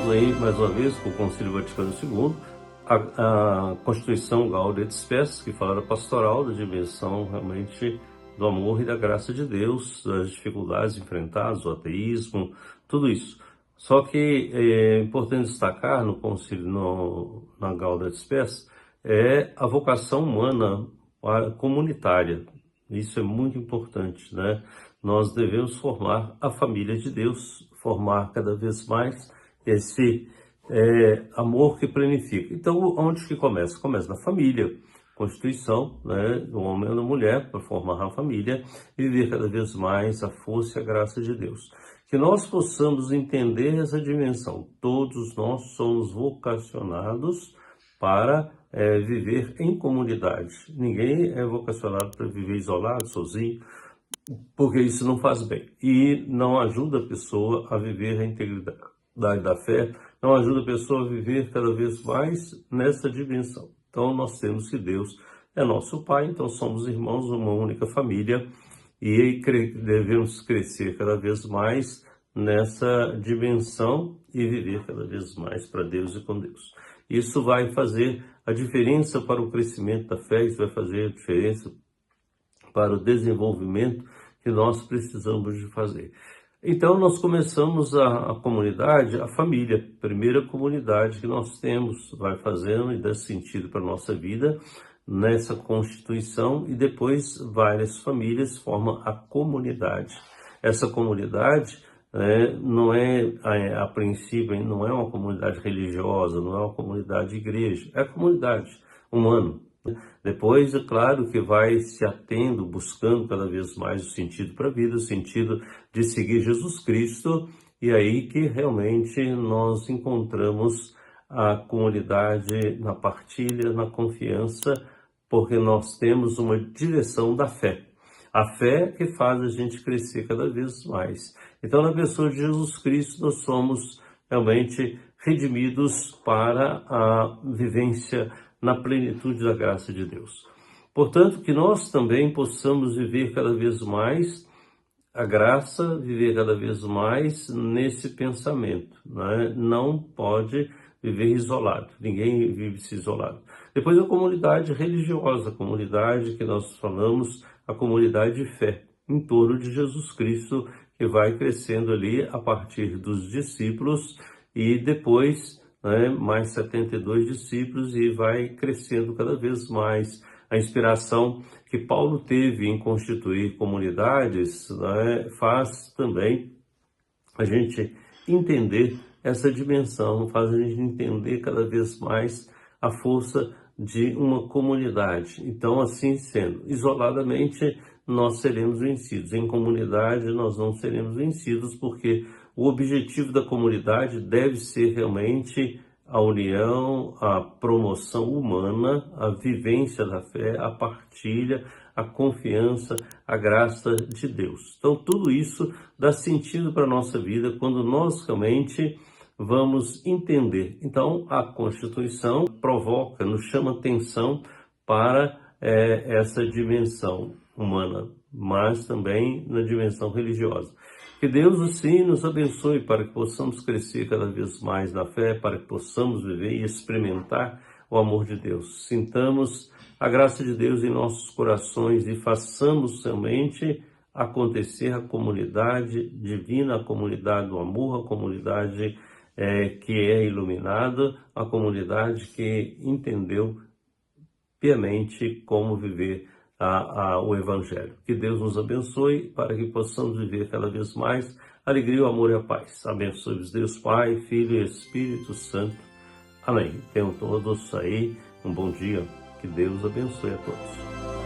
temos aí, mais uma vez, com o Concílio Vaticano II, a Constituição Gaudium et Spes, que fala da pastoral, da dimensão realmente do amor e da graça de Deus, das dificuldades enfrentadas, o ateísmo, tudo isso. Só que é importante destacar no Concílio, na Gaudium et Spes, é a vocação humana comunitária. Isso é muito importante, né? Nós devemos formar a família de Deus, formar cada vez mais esse amor que planifica. Então, onde que começa? Começa na família, Constituição, né, do homem e da mulher, para formar a família e viver cada vez mais a força e a graça de Deus. Que nós possamos entender essa dimensão. Todos nós somos vocacionados para viver em comunidade. Ninguém é vocacionado para viver isolado, sozinho, porque isso não faz bem e não ajuda a pessoa a viver a integridade da fé, não ajuda a pessoa a viver cada vez mais nessa dimensão. Então nós temos que Deus é nosso Pai, então somos irmãos, uma única família, e devemos crescer cada vez mais nessa dimensão e viver cada vez mais para Deus e com Deus. Isso vai fazer a diferença para o crescimento da fé, isso vai fazer a diferença para o desenvolvimento que nós precisamos de fazer. Então nós começamos a comunidade, a família, primeira comunidade que nós temos, vai fazendo e dá sentido para a nossa vida nessa constituição, e depois várias famílias formam a comunidade. Essa comunidade não é, a princípio, não é uma comunidade religiosa, não é uma comunidade de igreja, é a comunidade humana. Depois, é claro que vai se atendo, buscando cada vez mais o sentido para a vida, o sentido de seguir Jesus Cristo, e aí que realmente nós encontramos a comunidade na partilha, na confiança, porque nós temos uma direção da fé. A fé que faz a gente crescer cada vez mais. Então, na pessoa de Jesus Cristo, nós somos realmente redimidos para a vivência na plenitude da graça de Deus. Portanto, que nós também possamos viver cada vez mais a graça, viver cada vez mais nesse pensamento, né? Não pode viver isolado, ninguém vive-se isolado. Depois a comunidade religiosa, a comunidade que nós falamos, a comunidade de fé, em torno de Jesus Cristo, que vai crescendo ali a partir dos discípulos e depois mais 72 discípulos, e vai crescendo cada vez mais. A inspiração que Paulo teve em constituir comunidades faz também a gente entender essa dimensão, faz a gente entender cada vez mais a força de uma comunidade. Então, assim sendo, isoladamente nós seremos vencidos, em comunidade nós não seremos vencidos, porque o objetivo da comunidade deve ser realmente a união, a promoção humana, a vivência da fé, a partilha, a confiança, a graça de Deus. Então, tudo isso dá sentido para a nossa vida quando nós realmente vamos entender. Então, a Constituição provoca, nos chama atenção para essa dimensão humana, mas também na dimensão religiosa. Que Deus, assim, nos abençoe para que possamos crescer cada vez mais na fé, para que possamos viver e experimentar o amor de Deus. Sintamos a graça de Deus em nossos corações e façamos realmente acontecer a comunidade divina, a comunidade do amor, a comunidade que é iluminada, a comunidade que entendeu piamente como viver o Evangelho. Que Deus nos abençoe para que possamos viver cada vez mais a alegria, o amor e a paz. Abençoe-vos Deus Pai, Filho e Espírito Santo. Amém. Tenham todos aí um bom dia. Que Deus abençoe a todos.